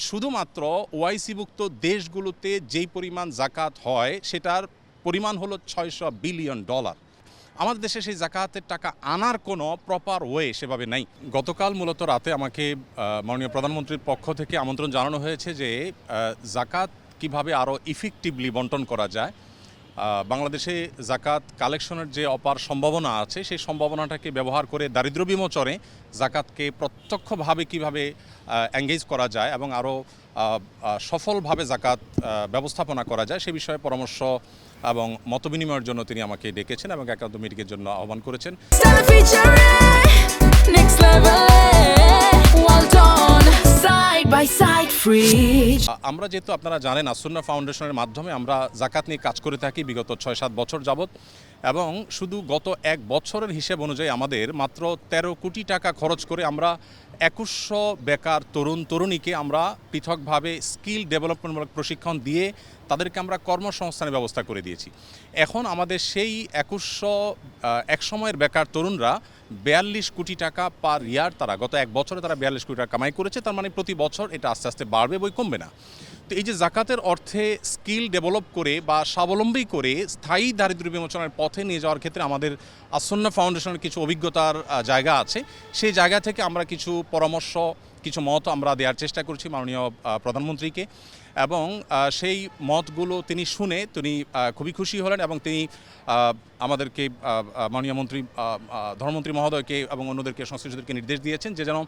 শুধুমাত্র ওআইসিভুক্ত দেশগুলোতে যেই পরিমাণ জাকাত হয় সেটার পরিমাণ হলো $600 বিলিয়ন। আমাদের দেশে সেই জাকাতের টাকা আনার কোনো প্রপার ওয়ে সেভাবে নাই। গতকাল মূলত রাতে আমাকে মাননীয় প্রধানমন্ত্রীর পক্ষ থেকে আমন্ত্রণ জানানো হয়েছে যে জাকাত কিভাবে আরও ইফেক্টিভলি বন্টন করা যায়। বাংলাদেশে জাকাত কালেকশনের যে অপার সম্ভাবনা আছে সেই সম্ভাবনাটাকে ব্যবহার করে দারিদ্র্য বিমোচনে জাকাতকে প্রত্যক্ষভাবে কিভাবে এঙ্গেজ করা যায় এবং আরও সফলভাবে জাকাত ব্যবস্থাপনা করা যায় সে বিষয়ে পরামর্শ এবং মতবিনিময়ের জন্য তিনি আমাকে ডেকেছেন এবং একান্ত মিটিংয়ের জন্য আহ্বান করেছেন। আমরা যেহেতু আপনারা জানেন আসুন্না ফাউন্ডেশনের মাধ্যমে আমরা জাকাত নিয়ে কাজ করে থাকি বিগত 6-7 বছর যাবৎ, এবং শুধু গত এক বছরের হিসেব অনুযায়ী আমাদের মাত্র 13 কোটি টাকা খরচ করে আমরা 2100 বেকার তরুণ তরুণীকে আমরা পৃথকভাবে স্কিল ডেভেলপমেন্টমূলক প্রশিক্ষণ দিয়ে তাদেরকে আমরা কর্মসংস্থানের ব্যবস্থা করে দিয়েছি। এখন আমাদের সেই 2100 একসময়ের বেকার তরুণরা 42 কোটি টাকা পার ইয়ার, তারা গত এক বছরে তারা 42 কোটি টাকা কামাই করেছে। তার মানে প্রতি বছর এটা আস্তে আস্তে বাড়বে, বই কমবে না। তো এই যে জাকাতের অর্থে স্কিল ডেভেলপ করে বা স্বাবলম্বী করে স্থায়ী দারিদ্র্য বিমোচনের পথে নিয়ে যাওয়ার ক্ষেত্রে আমাদের আসুন্না ফাউন্ডেশনের কিছু অভিজ্ঞতার জায়গা আছে। সেই জায়গা থেকে আমরা কিছু পরামর্শ, কিছু মত আমরা দেওয়ার চেষ্টা করছি মাননীয় প্রধানমন্ত্রীকে, এবং সেই মতগুলো তিনি শুনে তিনি খুবই খুশি হলেন এবং তিনি আমাদেরকে মাননীয় মন্ত্রী ধর্মমন্ত্রী মহোদয়কে এবং অন্যদেরকে সংশ্লিষ্টদেরকে নির্দেশ দিয়েছেন যে যেন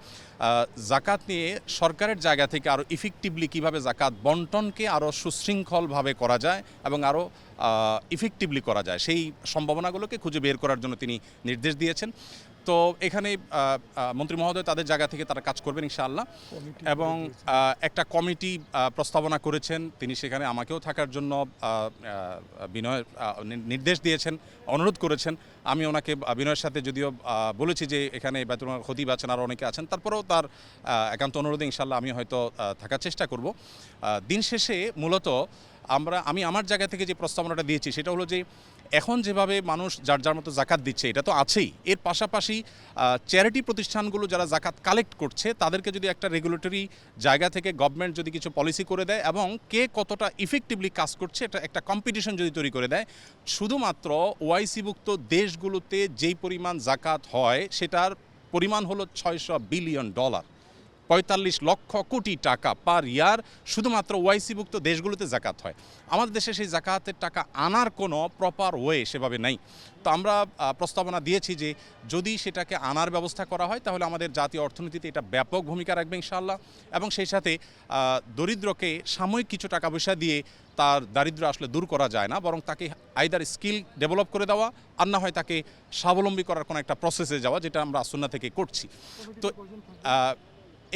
জাকাত নিয়ে সরকারের জায়গা থেকে আরও ইফেক্টিভলি কীভাবে জাকাত বন্টনকে আরও সুশৃঙ্খলভাবে করা যায় এবং আরও ইফেক্টিভলি করা যায় সেই সম্ভাবনাগুলোকে খুঁজে বের করার জন্য তিনি নির্দেশ দিয়েছেন। তো এখানে মন্ত্রী মহোদয় তাদের জায়গা থেকে তারা কাজ করবেন ইনশাআল্লাহ, এবং একটা কমিটি প্রস্তাবনা করেছেন। তিনি সেখানে আমাকেও থাকার জন্য নির্দেশ দিয়েছেন, অনুরোধ করেছেন। আমি ওনাকে বিনয়ের সাথে যদিও বলেছি যে এখানে বেতন খতিব আছেন, আরও অনেকে আছেন, তারপরেও তার একান্ত অনুরোধে ইনশাআল্লাহ আমি হয়তো থাকার চেষ্টা করব। দিন শেষে মূলত আমি আমার জায়গা থেকে যে প্রস্তাবনাটা দিয়েছি সেটা হলো যে এখন যেভাবে মানুষ যার যার মতো জাকাত দিচ্ছে এটা তো আছেই, এর পাশাপাশি চ্যারিটি প্রতিষ্ঠানগুলো যারা জাকাত কালেক্ট করছে তাদেরকে যদি একটা রেগুলেটরি জায়গা থেকে গভর্নমেন্ট যদি কিছু পলিসি করে দেয় এবং কে কতটা ইফেক্টিভলি কাজ করছে এটা একটা কম্পিটিশন যদি তৈরি করে দেয়, শুধুমাত্র ওআইসিভুক্ত দেশগুলোতে যেই পরিমাণ জাকাত হয় সেটার পরিমাণ হলো $600 বিলিয়ন, 45 লক্ষ কোটি টাকা পার ইয়ার শুধুমাত্র ওআইসিভুক্ত দেশগুলোতে জাকাত হয়। আমাদের দেশে সেই জাকাতের টাকা আনার কোনো প্রপার ওয়ে সেভাবে নাই। তো আমরা প্রস্তাবনা দিয়েছি যে যদি সেটাকে আনার ব্যবস্থা করা হয় তাহলে আমাদের জাতীয় অর্থনীতিতে এটা ব্যাপক ভূমিকা রাখবে ইনশাআল্লাহ, এবং সেই সাথে দরিদ্রকে সাময়িক কিছু টাকা পয়সা দিয়ে তার দারিদ্র্য আসলে দূর করা যায় না, বরং তাকে আইদার স্কিল ডেভেলপ করে দেওয়া আর না হয় তাকে স্বাবলম্বী করার কোনো একটা প্রসেসে যাওয়া, যেটা আমরা আসুন্না থেকে করছি। তো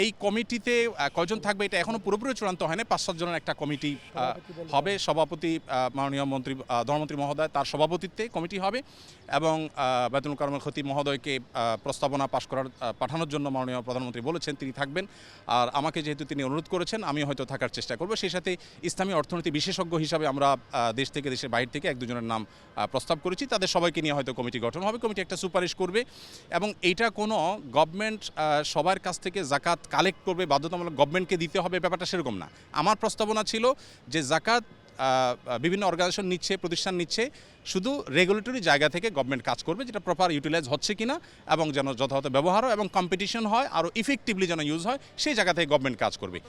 এই কমিটিতে কয়জন থাকবে এটা এখনও পুরোপুরি চূড়ান্ত হয়নি। 5-7 জনের একটা কমিটি হবে। সভাপতি মাননীয় মন্ত্রী ধর্মমন্ত্রী মহোদয়, তার সভাপতিত্বে কমিটি হবে, এবং বায়তুল কারমের খতিব মহোদয়কে প্রস্তাবনা পাঠানোর জন্য মাননীয় প্রধানমন্ত্রী বলেছেন তিনি থাকবেন। আর আমাকে যেহেতু তিনি অনুরোধ করেছেন আমি হয়তো থাকার চেষ্টা করব। সেই সাথে ইসলামী অর্থনীতি বিশেষজ্ঞ হিসাবে আমরা দেশ থেকে দেশের বাইরে থেকে 1-2 জনের নাম প্রস্তাব করেছি। তাদের সবাইকে নিয়ে হয়তো কমিটি গঠন হবে। কমিটি একটা সুপারিশ করবে, এবং এইটা কোনো গভর্নমেন্ট সবার কাছ থেকে জাকাত কালেক্ট করবে, বাধ্যতামূলক গভর্নমেন্টকে দিতে হবে, ব্যাপারটা সেরকম না। আমার প্রস্তাবনা ছিল যে জাকাত বিভিন্ন অর্গানাইজেশন নিচ্ছে, প্রতিষ্ঠান নিচ্ছে, শুধু রেগুলেটরি জায়গা থেকে গভর্নমেন্ট কাজ করবে, যেটা প্রপার ইউটিলাইজ হচ্ছে কিনা এবং যেন যথাযথ ব্যবহার হয় এবং কম্পিটিশন হয়, আরও ইফেক্টিভলি যেন ইউজ হয় সেই জায়গা থেকে গভর্নমেন্ট কাজ করবে।